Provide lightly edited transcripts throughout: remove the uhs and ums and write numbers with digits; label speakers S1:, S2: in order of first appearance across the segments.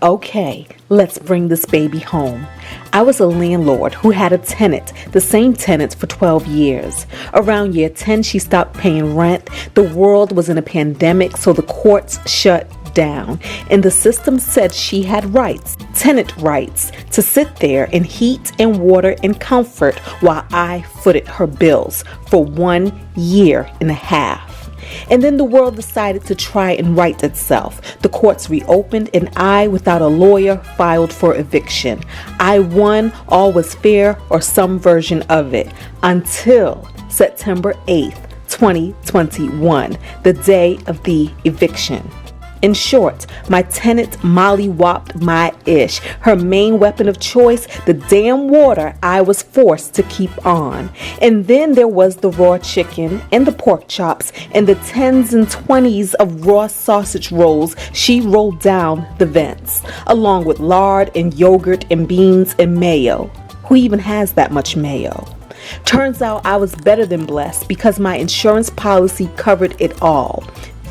S1: Okay, let's bring this baby home. I was a landlord who had a tenant, the same tenant for 12 years. Around year 10, she stopped paying rent. The world was in a pandemic, so the courts shut down. And the system said she had rights, tenant rights, to sit there in heat and water and comfort while I footed her bills for 1.5 years. And then the world decided to try and right itself. The courts reopened and I, without a lawyer, filed for eviction. I won, all was fair, or some version of it, until September 8th, 2021, the day of the eviction. In short, my tenant mollywopped my ish. Her main weapon of choice, the damn water I was forced to keep on. And then there was the raw chicken and the pork chops and the 10s and 20s of raw sausage rolls she rolled down the vents, along with lard and yogurt and beans and mayo. Who even has that much mayo? Turns out I was better than blessed because my insurance policy covered it all.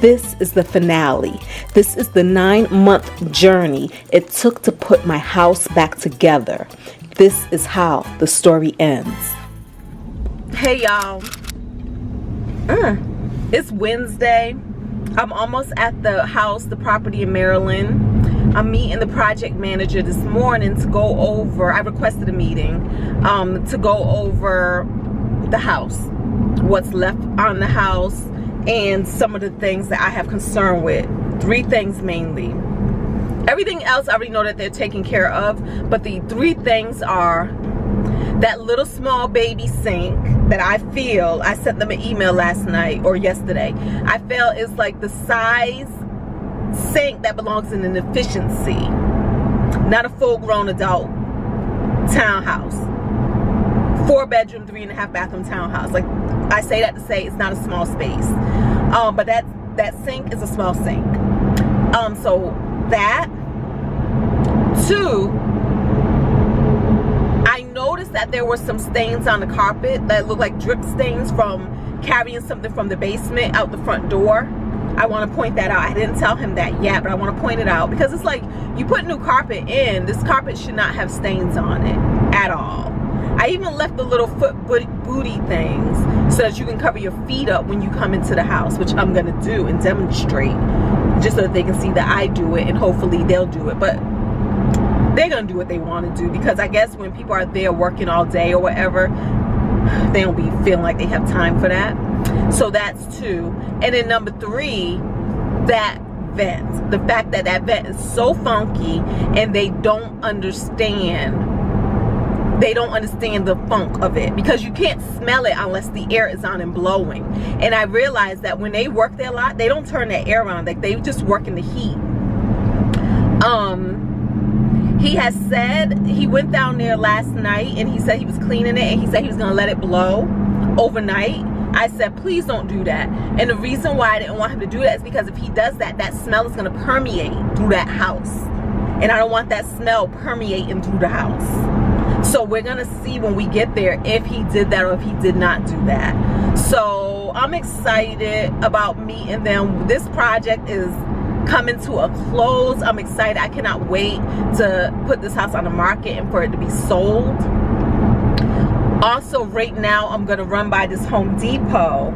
S1: This is the finale. This is the 9-month journey it took to put my house back together. This is how the story ends. Hey y'all. It's Wednesday. I'm almost at the house, the property in Maryland. I'm meeting the project manager this morning to go over, I requested a meeting, to go over the house, what's left on the house, and some of the things that I have concern with. 3 things mainly. Everything else I already know that they're taking care of, but the 3 things are that little small baby sink that I feel, I sent them an email last night or yesterday, I feel is like the size sink that belongs in an efficiency, not a full-grown adult townhouse. 4-bedroom, 3.5 bathroom townhouse. Like, I say that to say it's not a small space. But that sink is a small sink. So that. 2, I noticed that there were some stains on the carpet that look like drip stains from carrying something from the basement out the front door. I want to point that out. I didn't tell him that yet, but I want to point it out because it's like, you put new carpet in, this carpet should not have stains on it at all. I even left the little foot booty things so that you can cover your feet up when you come into the house, which I'm going to do and demonstrate just so that they can see that I do it, and hopefully they'll do it. But they're going to do what they want to do, because I guess when people are there working all day or whatever, they don't be feeling like they have time for that. So that's 2. And then number 3, that vent. The fact that that vent is so funky and they don't understand the funk of it, because you can't smell it unless the air is on and blowing. And I realized that when they work there a lot, they don't turn that air on. Like, they just work in the heat. He has said he went down there last night and he said he was cleaning it, and he said he was going to let it blow overnight. I said, please don't do that. And the reason why I didn't want him to do that is because if he does that, that smell is going to permeate through that house. And I don't want that smell permeating through the house. So we're going to see when we get there if he did that or if he did not do that. So I'm excited about meeting them. This project is coming to a close. I'm excited. I cannot wait to put this house on the market and for it to be sold. Also, right now, I'm going to run by this Home Depot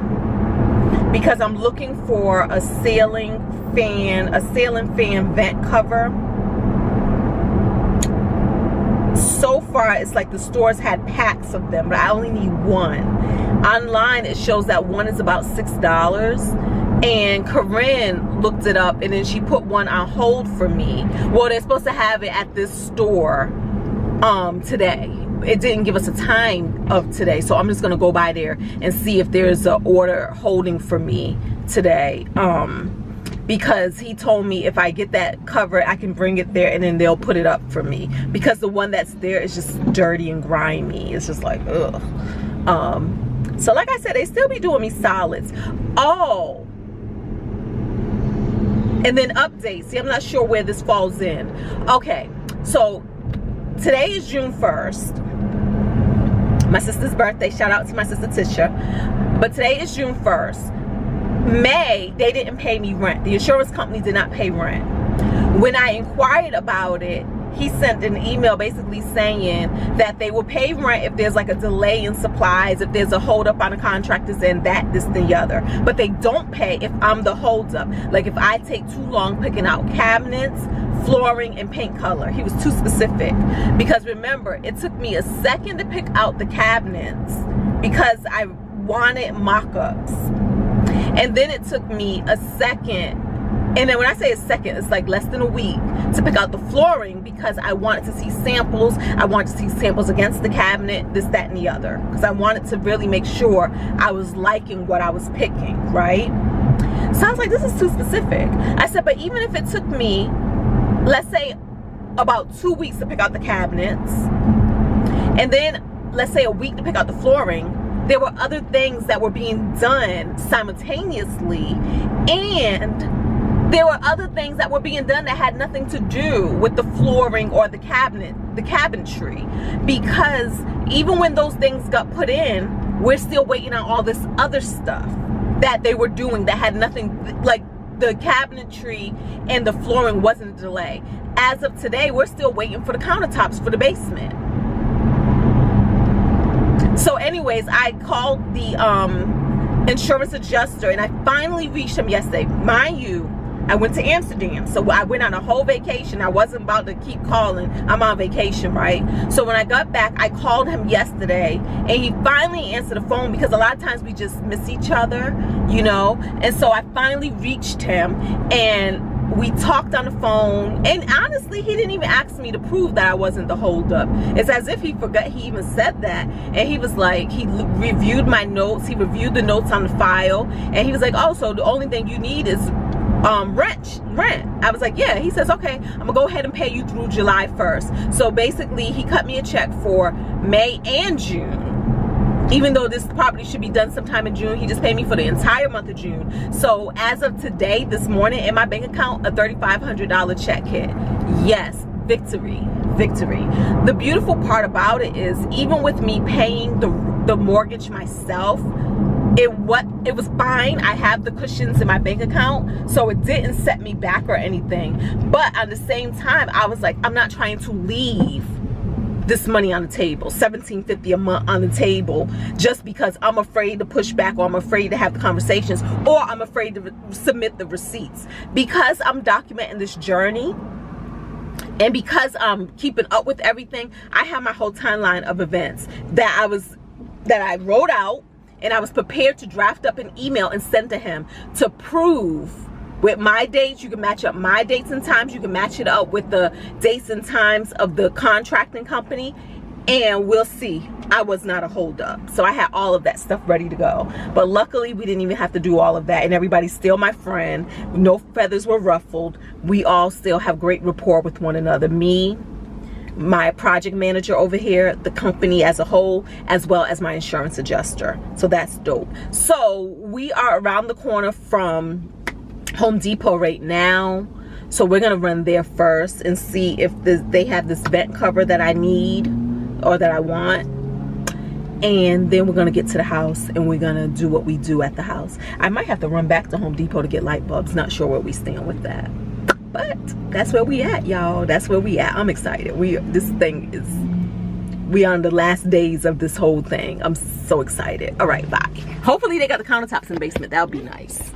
S1: because I'm looking for a ceiling fan vent cover. So far, it's like the stores had packs of them, but I only need 1. Online, it shows that 1 is about $6. And Corinne looked it up, and then she put 1 on hold for me. Well, they're supposed to have it at this store today. It didn't give us a time of today, so I'm just gonna go by there and see if there's an order holding for me today. Because he told me if I get that covered, I can bring it there and then they'll put it up for me. Because the one that's there is just dirty and grimy. It's just like, ugh. So like I said, they still be doing me solids. Oh. And then updates. See, I'm not sure where this falls in. Okay, so today is June 1st. My sister's birthday. Shout out to my sister Tinesha. But today is June 1st. May, they didn't pay me rent. The insurance company did not pay rent. When I inquired about it, he sent an email basically saying that they will pay rent if there's like a delay in supplies, if there's a holdup on a contractor's end, that, this, the other. But they don't pay if I'm the holdup. Like if I take too long picking out cabinets, flooring, and paint color. He was too specific. Because remember, it took me a second to pick out the cabinets because I wanted mock-ups. And then it took me a second, and then when I say a second, it's like less than a week, to pick out the flooring because I wanted to see samples. I wanted to see samples against the cabinet, this, that, and the other. Because I wanted to really make sure I was liking what I was picking, right? So I was like, this is too specific. I said, but even if it took me, let's say, about 2 weeks to pick out the cabinets, and then let's say a week to pick out the flooring, there were other things that were being done simultaneously, and there were other things that were being done that had nothing to do with the flooring or the cabinetry, because even when those things got put in, we're still waiting on all this other stuff that they were doing that had nothing, like the cabinetry and the flooring wasn't a delay. As of today, we're still waiting for the countertops for the basement. So anyways, I called the insurance adjuster, and I finally reached him yesterday. Mind you, I went to Amsterdam, so I went on a whole vacation. I wasn't about to keep calling. I'm on vacation, right? So when I got back, I called him yesterday, and he finally answered the phone, because a lot of times we just miss each other, you know? And so I finally reached him, and we talked on the phone, and honestly, he didn't even ask me to prove that I wasn't the holdup. It's as if he forgot he even said that. And he was like, he reviewed my notes, he reviewed the notes on the file, and he was like, oh, so the only thing you need is rent. I was like, yeah. He says, okay, I'm gonna go ahead and pay you through July 1st. So basically, he cut me a check for May and June. Even though this property should be done sometime in June, he just paid me for the entire month of June. So as of today, this morning, in my bank account, a $3,500 check hit. Yes, victory, victory. The beautiful part about it is, even with me paying the mortgage myself, it was fine. I have the cushions in my bank account, so it didn't set me back or anything. But at the same time, I was like, I'm not trying to leave this money on the table, $17.50 a month on the table, just because I'm afraid to push back, or I'm afraid to have the conversations, or I'm afraid to submit the receipts. Because I'm documenting this journey, and because I'm keeping up with everything, I have my whole timeline of events that I wrote out, and I was prepared to draft up an email and send to him to prove with my dates. You can match up my dates and times. You can match it up with the dates and times of the contracting company, and we'll see. I was not a holdup. So I had all of that stuff ready to go. But luckily, we didn't even have to do all of that, and everybody's still my friend. No feathers were ruffled. We all still have great rapport with one another. Me, my project manager over here, the company as a whole, as well as my insurance adjuster. So that's dope. So we are around the corner from Home Depot right now, so we're gonna run there first and see if they have this vent cover that I need or that I want, and then we're gonna get to the house and we're gonna do what we do at the house. I might have to run back to Home Depot to get light bulbs. Not sure where we stand with that, but that's where we at, y'all. That's where we at. I'm excited. We on the last days of this whole thing. I'm so excited. All right, bye. Hopefully they got the countertops in the basement. That would be nice.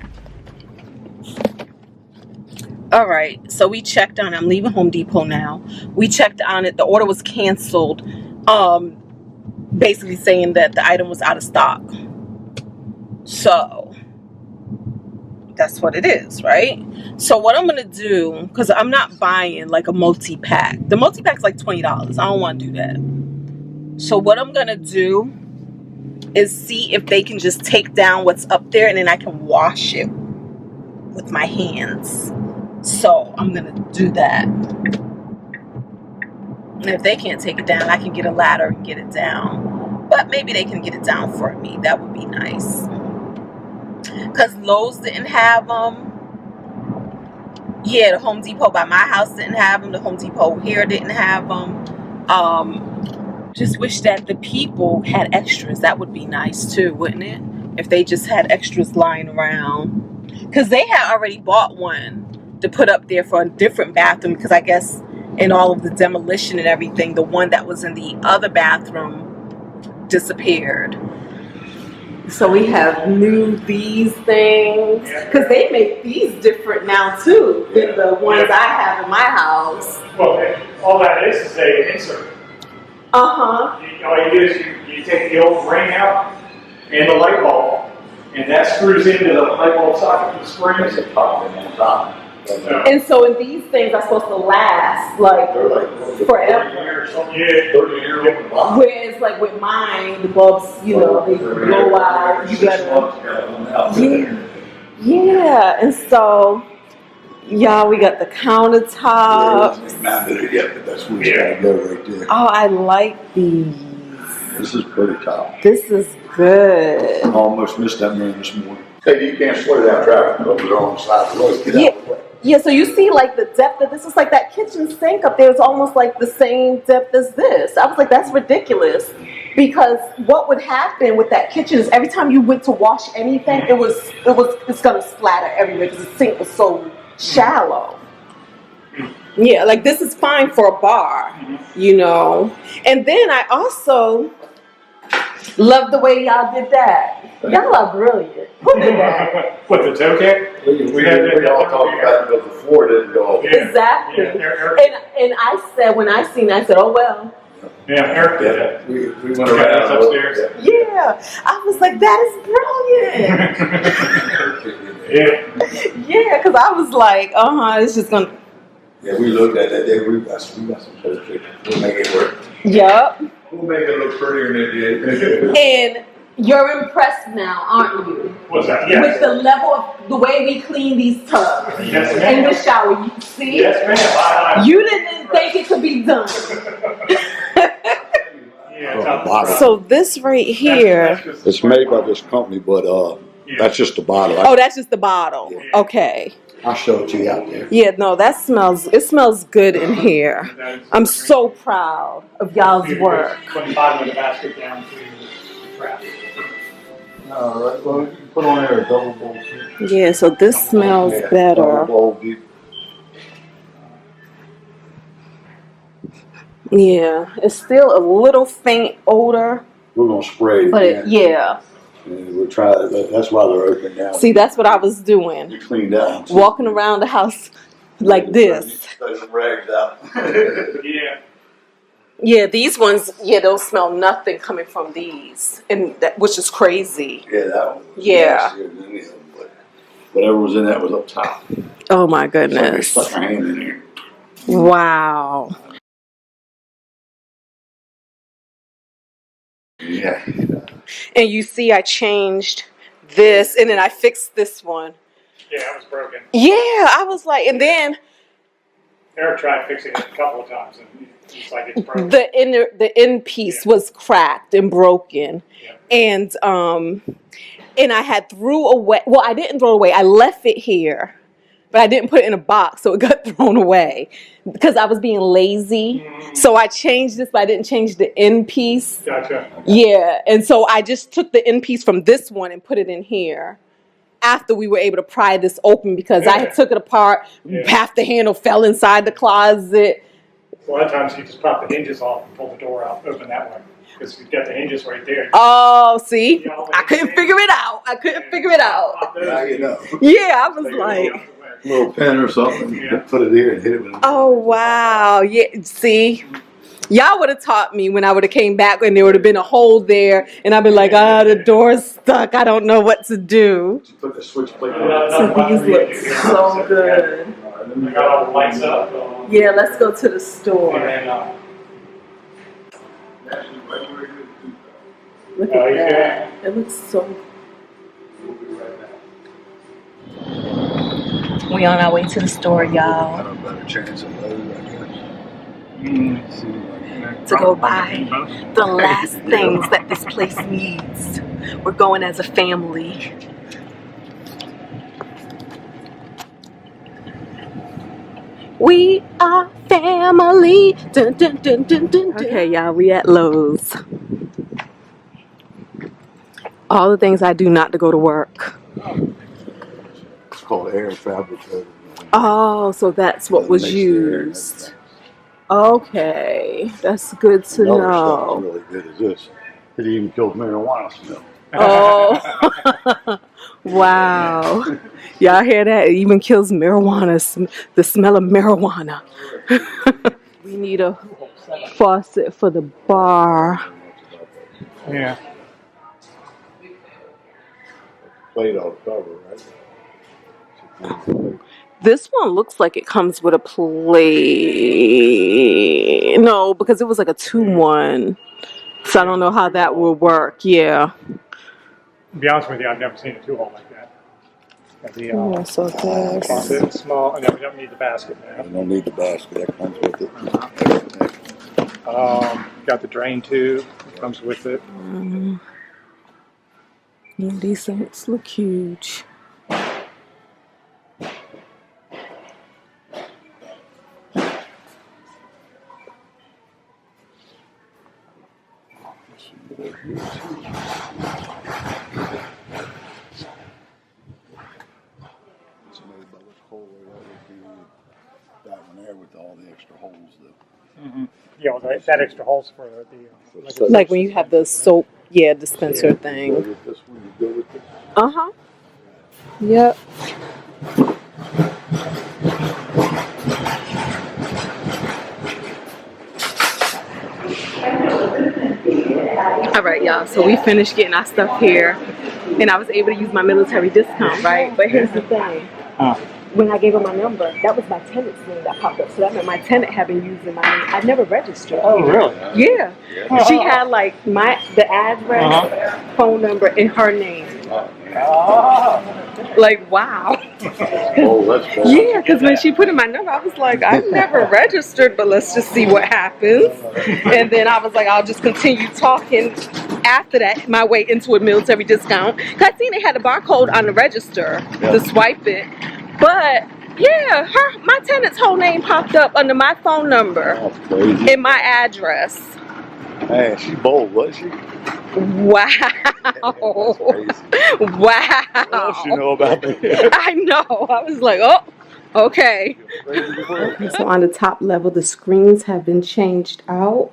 S1: All right, so we checked on it. I'm leaving Home Depot now. We checked on it. The order was canceled, basically saying that the item was out of stock. So that's what it is, right? So what I'm gonna do, because I'm not buying like a multi-pack. The multi-pack's like $20. I don't want to do that. So what I'm gonna do is see if they can just take down what's up there, and then I can wash it with my hands. So I'm gonna do that. And if they can't take it down, I can get a ladder and get it down. But maybe they can get it down for me. That would be nice. Because Lowe's didn't have them. Yeah, the Home Depot by my house didn't have them. The Home Depot here didn't have them. Just wish that the people had extras. That would be nice too, wouldn't it? If they just had extras lying around. Because they had already bought one to put up there for a different bathroom because I guess in all of the demolition and everything, the one that was in the other bathroom disappeared. So we have new these things because they make these different now too than the ones I have in my house.
S2: Well, all that is an insert.
S1: All
S2: you do is you take the old ring out and the light bulb, and that screws into the light bulb socket with the springs and pop it on top.
S1: And so in these things are supposed to last like forever.
S2: 30 years.
S1: Whereas like with mine, the bulbs, you know, they blow out. You gotta, yeah. And so, y'all, we got the countertops.
S3: Not did it yet, but that's where it's gotta go right there.
S1: Oh, I like these.
S3: This is pretty top.
S1: This is good.
S3: I almost missed that man this morning. Hey, you can't slow down traffic over there on the side of the road. Get out of the way.
S1: Yeah, so you see like the depth of this is like that kitchen sink up there is almost like the same depth as this. I was like, that's ridiculous. Because what would happen with that kitchen is every time you went to wash anything, it's gonna splatter everywhere because the sink was so shallow. Yeah, like this is fine for a bar, you know. And then I also love the way y'all did that. Y'all are brilliant. Who did that?
S2: What, the toe kick?
S3: We all talked about it, but the floor didn't go over.
S1: Exactly. And I said, when I seen it, I said, oh well.
S2: Yeah, Eric did that.
S3: We went around
S2: upstairs.
S1: Yeah. I was like, that is brilliant. Yeah, because I was like, it's just gonna.
S3: Yeah, we looked at that day. We got some toe kick. We'll make it work.
S1: Yup.
S3: We'll make it look prettier than it did.
S1: And you're impressed now, aren't you?
S2: What's that? Yes.
S1: With the level of the way we clean these tubs
S2: Yes, ma'am.
S1: in the shower. You see?
S2: Yes, ma'am.
S1: You didn't think it could be done. So this right here.
S3: It's made by this company, but that's just the bottle.
S1: Oh, that's just the bottle. Okay.
S3: I'll show it to you out there.
S1: Yeah, no, it smells good in here. I'm so proud of y'all's work.
S2: Put the bottom of the basket down to the trap.
S3: All right, well, you can put on there a double bowl.
S1: Yeah, so this smells better.
S3: Double bowl deep.
S1: Yeah, it's still a little faint odor.
S3: We're gonna spray it.
S1: But yeah.
S3: And we'll try it. That's why they're open now.
S1: See, that's what I was doing.
S3: You cleaned out.
S1: Walking around the house like this.
S3: Throw some rags out.
S2: Yeah.
S1: Yeah, these ones, they'll smell nothing coming from these, and which is crazy.
S3: Yeah, that one.
S1: Yeah.
S3: Nastier than any of them, but whatever was in that was up top.
S1: Oh my goodness.
S3: Stuck my hand in there.
S1: Wow.
S3: Yeah.
S1: And you see, I changed this, and then I fixed this one.
S2: Yeah, it was broken.
S1: Yeah, I was like, and then
S2: Eric tried fixing it a couple of times, and it's like it's broken.
S1: the end piece was cracked and broken, and I had threw away. Well, I didn't throw it away. I left it here, but I didn't put it in a box, so it got thrown away because I was being lazy. So I changed this, but I didn't change the end piece.
S2: Gotcha.
S1: Yeah, and so I just took the end piece from this one and put it in here after we were able to pry this open because I took it apart. Half the handle fell inside the closet.
S2: A lot of times you just pop the hinges off and pull the door out, open that way. Because you've got the hinges right there.
S1: Oh, see? I couldn't figure it out.
S3: Now you know.
S1: Yeah, I was like...
S3: A little pen or something. Put it here and hit it with it.
S1: Oh, wow. Yeah, see? Y'all would have taught me when I would have came back and there would have been a hole there. And I'd be like, the door's stuck. I don't know what to do.
S3: You put the switch plate
S1: So these look so good.
S2: They got all the lights up.
S1: Yeah, let's go to the store. Look at that. It looks so good. We on our way to the store, y'all.
S3: Got a better chance of those, I guess.
S1: To go buy the last things that this place needs. We're going as a family. We are family. Dun, dun, dun, dun, dun, dun. Okay, y'all, we at Lowe's. All the things I do not to go to work.
S3: It's called air fabric.
S1: Oh, so that's what was
S3: Makes the air and
S1: used.
S3: everything.
S1: Okay, that's good to
S3: The other stuff
S1: know.
S3: is really good as this. It even kills marijuana smell.
S1: Oh, wow. Y'all hear that? It even kills marijuana, the smell of marijuana. We need a faucet for the bar.
S2: Yeah.
S3: Plate on the cover, right?
S1: This one looks like it comes with a plate. No, because it was like a 2-1. So I don't know how that will work. Yeah.
S2: To be honest with you, I've never seen a 2-hole like that. Got the
S1: So this.
S2: faucet, small, and then we don't need the basket now.
S3: You don't need the basket, that comes with it.
S2: Got the drain tube, it comes with it.
S1: Yeah, these things look huge.
S3: That one there with all the extra holes though.
S2: Yeah, well, that extra hole's for the
S1: Like when you have the soap, dispenser thing.
S3: With this one, you go with this.
S1: Uh-huh. Yep. All right, y'all. So we finished getting our stuff here, and I was able to use my military discount, right? But here's the thing. When I gave her my number, that was my tenant's name that popped up. So that meant my tenant had been using my name. I'd never registered.
S2: Oh, really?
S1: Yeah. She had like the address, phone number, and her name. Like, wow.
S3: Oh, that's cool.
S1: Yeah, because when she put in my number, I was like, I've never registered, but let's just see what happens. And then I was like, I'll just continue talking after that, my way into a military discount. Because I seen they had a barcode on the register to swipe it. But yeah, my tenant's whole name popped up under my phone number
S3: That's crazy.
S1: and my address.
S3: Man, she bold, was she?
S1: Wow.
S3: That's crazy.
S1: Wow.
S3: What else you know about that?
S1: I know. I was like, oh, okay. So on the top level, the screens have been changed out.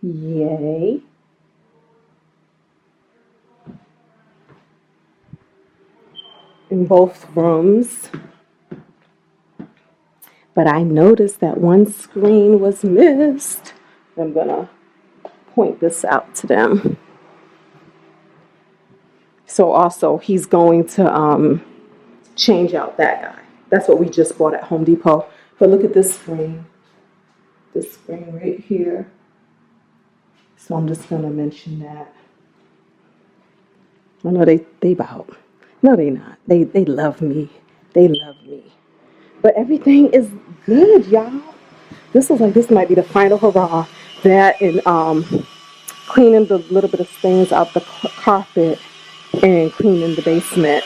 S1: Yay. In both rooms. But I noticed that one screen was missed. I'm gonna point this out to them. So also he's going to change out that guy. That's what we just bought at Home Depot. But look at this screen. This screen right here. So I'm just gonna mention that. I know they about. No, they not. They love me. They love me. But everything is good, y'all. This is like, this might be the final hurrah. That and cleaning the little bit of stains out the carpet and cleaning the basement.